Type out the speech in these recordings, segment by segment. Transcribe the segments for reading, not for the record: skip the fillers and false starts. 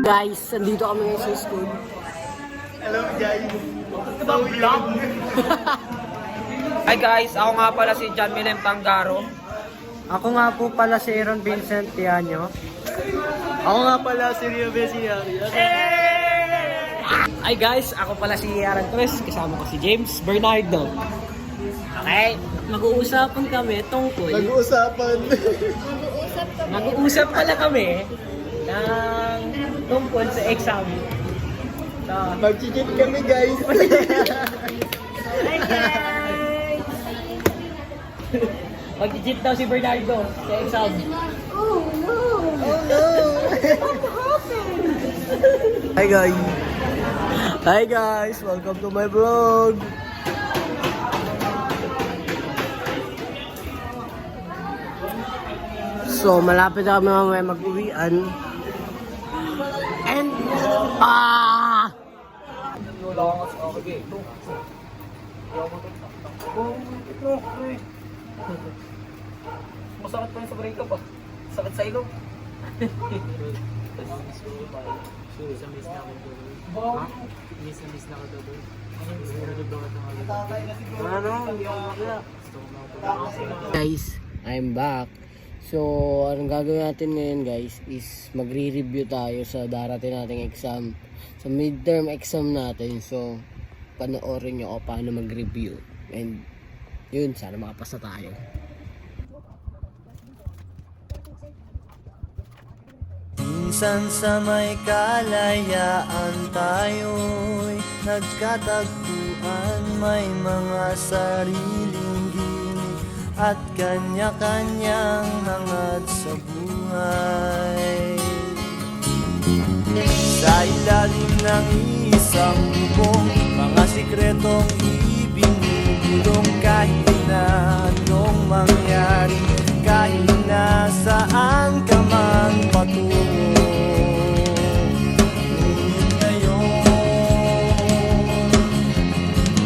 Guys, nandito kami ngayon sa school. Hello guys. Ito ba vlog? Hi guys, ako nga pala si John Milen Pangaro. Ako nga po pala si Aaron Vincent Tianyo. Ako nga pala si Rio Besiari. Hi guys, ako pala si Aaron Torres. Kasama ko si James Bernardo. Okay, mag-uusapan kami tungkol. Mag-uusap pala kami ng tungkol sa exam. So, Mag-cheat kami guys. hi guys! Mag-cheat daw si Bernardo sa exam. Oh no. Hi guys. Hi guys, welcome to my vlog. So, malapit na kami mamaya mag-uwian. And, Masakit pa yun sa breakup ah. Sakit sa ilong. guys, I'm back. So, anong gagawin natin ngayon guys is magre-review tayo sa darating nating exam. Sa midterm exam natin. So, panoorin nyo ako paano mag-review. And, yun, sana makapasa tayo. Minsan sa may kalayaan tayo'y nagkatagpuan. May mga sariling ginig at kanya-kanyang hangad sa buhay. Sa ilalim ng isang bubong, mga sikretong ibinubulong. Kahit na anong mangyari, kahit na saan ka man patungo. Ngunit ngayon,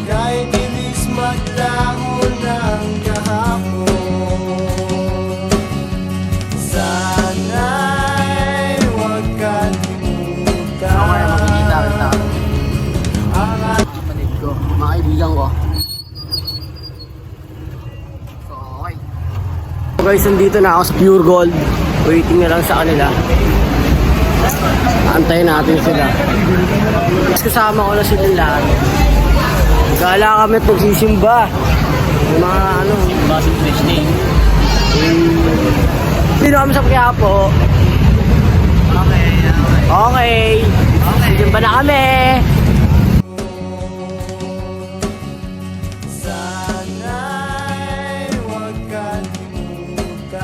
kahit inis maglaho ng kahapon, sana'y huwag kalimutan ang Kapatid ko, mga kaibigan ko. So, okay. So guys, nandito na ako sa Pure Gold. Waiting na lang sa kanila. Antayin natin sila. Kasama ko na sila lahat. Gala kami at magsisimba. Yung mga ano, basing Christian. Dito kami sa Quiapo. Okay. Simba na kami. sana'y huwag kalimutan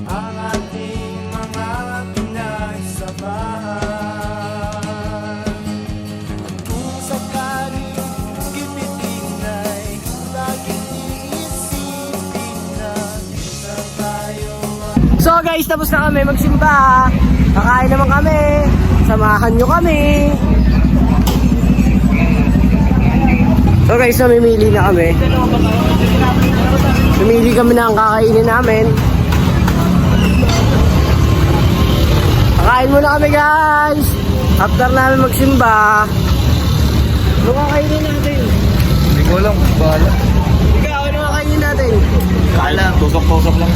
ang ating mga pinagsamahan. At kung sakaling gipitin ay laging iisipin na minsan tayo So guys, tapos na kami magsimba. Kakain naman kami. Samahan nyo kami. So guys, namimili na kami. Namili kami na ang kakainin namin. Kakain muna kami guys. After namin magsimba. Ano kakainin natin? Hindi ko alam, bahala. Ikaw, ano kakainin natin? Bahala, tusok-tusok lang.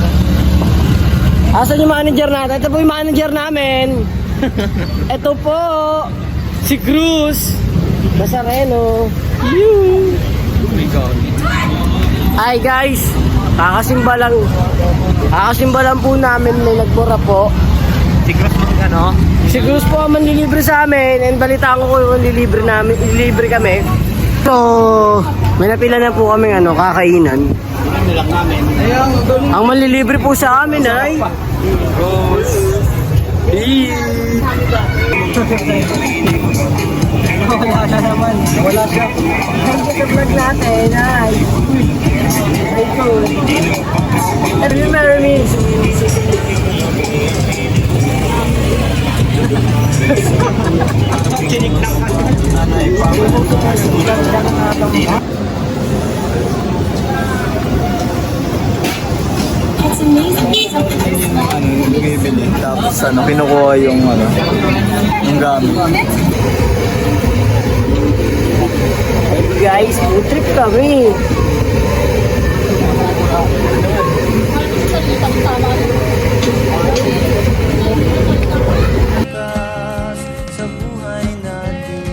Asan yung manager natin? Ito po yung manager namin. Ito po, si Cruz Nazareno. Hi guys, kakasimba lang po namin, may nagbura po. Si Cross mo ano? Si Cruz po ang manlilibre sa amin and balitaan ko kung ililibre kami. So, may napila na po kami kakainan. Ang manlilibre po sa amin ay Wala na naman. Wala siya. sa vlog natin ay Merry me. Bibili. Tapos kinukuha yung yung gamit. Guys, food trip kami. Sa buhay natin,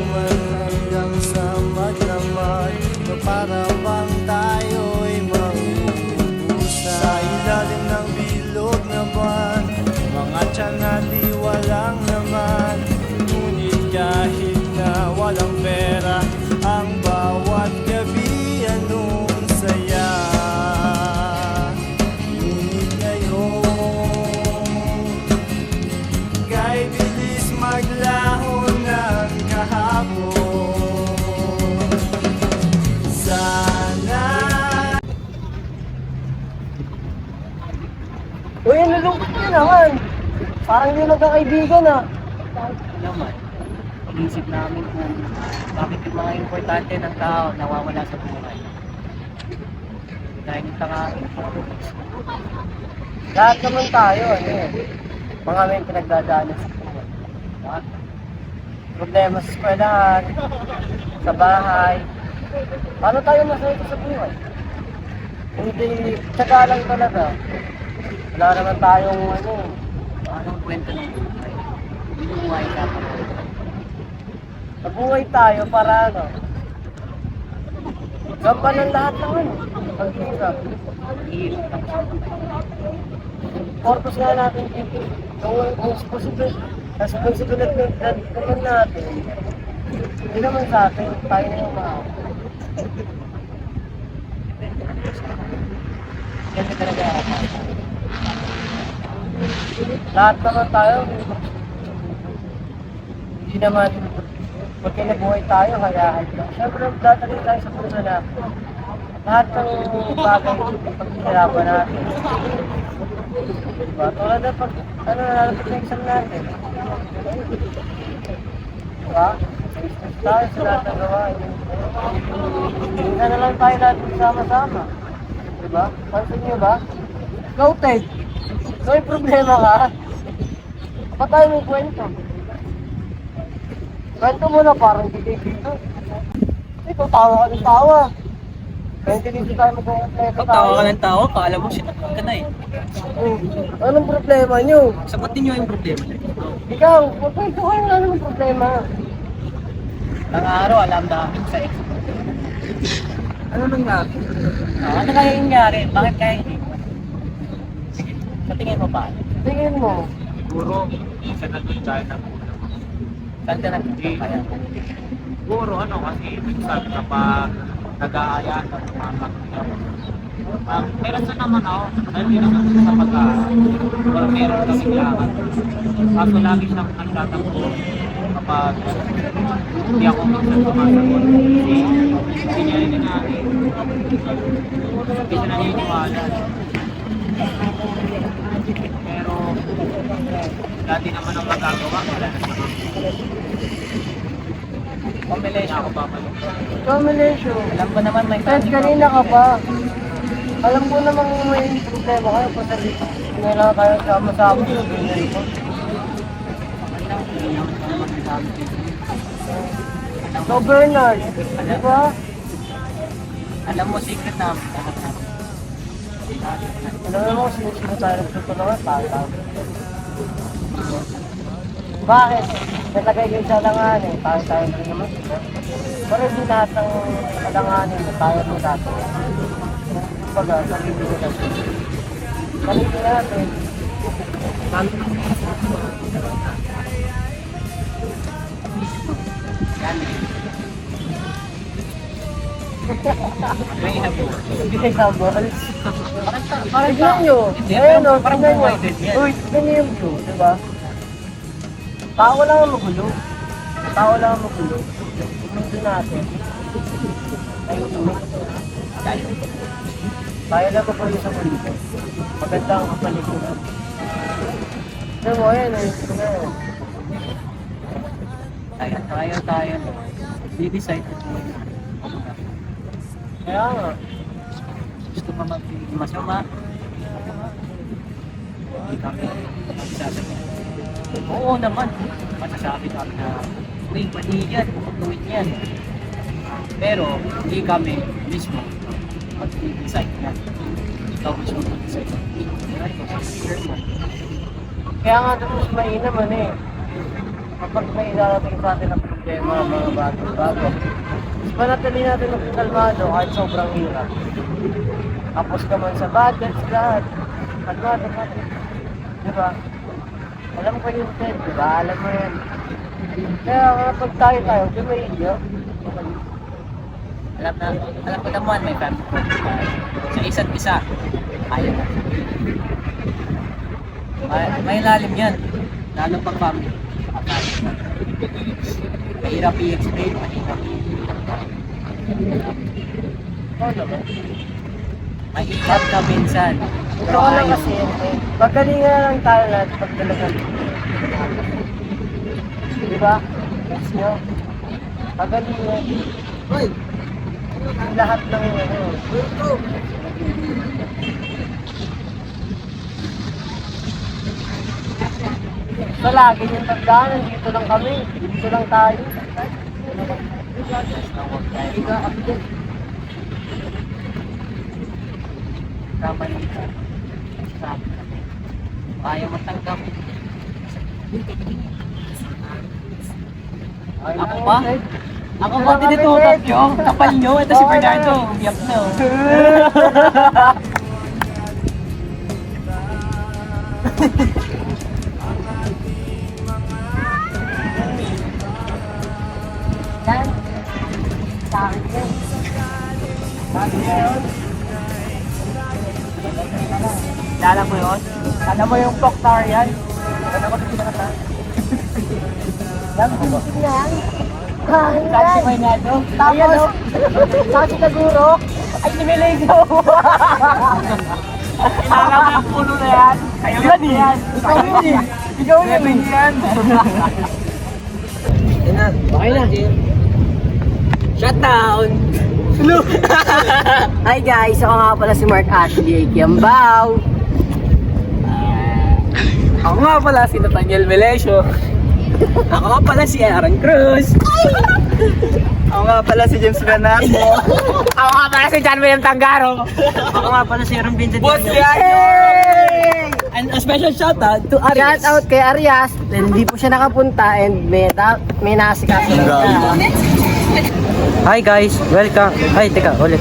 hanggang sa magdamag, para bang tayo'y mauubusan. Sa ilalim ng bilog na buwan, mga tiyan natin walang naman. Ngunit kahit na walang pera, ang bawat gabi anong saya. Ngunit ngayon, kay bilis maglaho ng kahapon. Sana Uy, nalungkot ka naman. Parang hindi nagkakaibigan Naman. Pag-isip namin kung bakit yung mga importante ng tao nawawala sa buhay. Dahil yung tangain. Lahat naman tayo, mga may pinagdadaanan sa buhay. Problema sa eskwelahan, sa bahay. Paano tayo masaya sa buhay? Hindi, tsaga lang talaga. Wala naman tayong Anong kwento ng buhay? Buhay dapat. nabuhay tayo para gampanan lahat ng pag-hirap. Ihirap lang sa Purpose nga natin dito. Kung responsibilidad naman natin, hindi naman sa atin, tayo na yung maawa. Ganito talaga ako. Lahat naman tayo, hindi naman, pag kinabuhay tayo, hayaan lang. Siyempre, dadating tayo sa puso na lahat ng bagay paghihirapan natin. Diba? Tulad na pag, nalalapit na exam natin. Diba? Stress tayo sa lahat ng gawain. Minsan na lang tayo lahat sama-sama. Diba? Pansin nyo ba? Go, Ted! May problema ka? Ba't tayo may kwento? Kwento mo na parang dito. Ikaw, tawa ka ng tawa. Kaya hindi tayo mag-kompleto Pag tawa ka ng tao, kala mo sinaktan ka na eh. Anong problema nyo? Sagutin nyo yung problema niyo. Ikaw, kwento kayo na anong problema. Ang araw, alam namin sa ex. Ano nangyari? Ano kaya nangyari? Bakit kaya hindi? Sige, sa tingin mo paano? Tingin mo, Siguro, minsan nandun tayo ng ulam. Saan ka nagpunta kaya? Siguro, kasi minsan kapag nag-aayaan ng mga kakilala. Meron sa naman ako, hindi naman sa pag-aaral. Pero meron kasi kailangan. Kaso lagi siyang nagtatampo kapag hindi ako minsan sumasagot. Kasi hindi niya rin natin. Hindi siya naniniwala. Pero dati naman ang magagawa, wala na siya. Combination. Ako babalik. combination. Alam ko naman may Ted, kanina ka pa. Alam ko namang may problema kayo kasi hindi lang kayo sama-sama sa buhay ko. So Bernard, di ba? Alam mo, secret na lahat natin. Alam mo, sinusunod tayo ng tutulungan, tayo. Bakit? Nalagay kayo sa alanganin, tayo din naman. Pero hindi lahat ng alanganin na tayo mo dati. Kumbaga, sarili ko natin. Sarili natin. May habo. Hindi ka balls. Parang Tignan nyo. Hindi, Ayun o, parang tignan nyo. divided yan. Uy, tignan nyo yung view, diba? Tao lang ang magulo. Tao lang ang magulo. Tignan doon natin. Ayun o. Kaya lang ko pa rin sa mundo. Maganda ang kapaliguran. Tignan mo, ayan o. Tignan mo. Tayo. Di-decide mo. Kaya nga. Gusto pa masama. Hindi kami magsasabi. Oo naman. Masasabi kami na, uy, mali yan, tuwid yan. Pero, hindi kami mismo mag-decide yan. Ikaw mismo mag-decide. Kaya nga ito mas mainam ano eh. Kapag may darating sa atin na problema, mga bago. Mas panatili natin ng kalmado kahit sobrang hirap. Tapos ka man sa budget, lahat. Kalmado. Diba? Alam ko yung set, diba? Alam mo yan. Kaya kapag tayo, di may iyo. Alam ko naman may family problem. Sa isa't isa, ayaw na. May lalim yan. Lalo pag family. Mahirap i-explain, mahirap Oo naman. may ikat ka minsan. Pero lang kasi yun eh. Pagkalinga lang tayo lahat pag talagang diba? Gusto nyo? Pagalinga. Uy! Lahat ng ano. So lagi yung tagdaan, dito lang kami. Dito lang tayo. Tama yung isa. Ayaw matanggap. Ako ba? Ako ba tinututot nyo? Kapal nyo? Ito si Bernardo. Biyak na. Yan. Sa akin yan. Sabi niya yun. Lala mo yun? Alam mo yung Proctarian? Ano ko sila kata? Yan, yan. Sabi si Bernardo. Tapos, sabi siguro, ay nimilig ko. Kailangan mo yung puno na yan. Ayaw yan. Ikaw yun eh. Ikaw yun eh. Okay na. Shutdown! Hi guys, ako nga pala si Mark Ashley Kiambao. Ako nga pala si Nathaniel Melesio. Ako nga pala si Aaron Cruz. Ako nga pala si James Bernardo. Ako nga pala si John William Tangaro. Ako nga pala si Aaron Vincent. Boss Hey! And a special shoutout to Arias. Shout out kay Arias, hindi po siya nakapunta and may nasikaso lang siya. Hi guys, welcome. Ay, teka, ulit.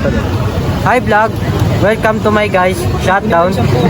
Hi vlog. Welcome to my guys, shutdown.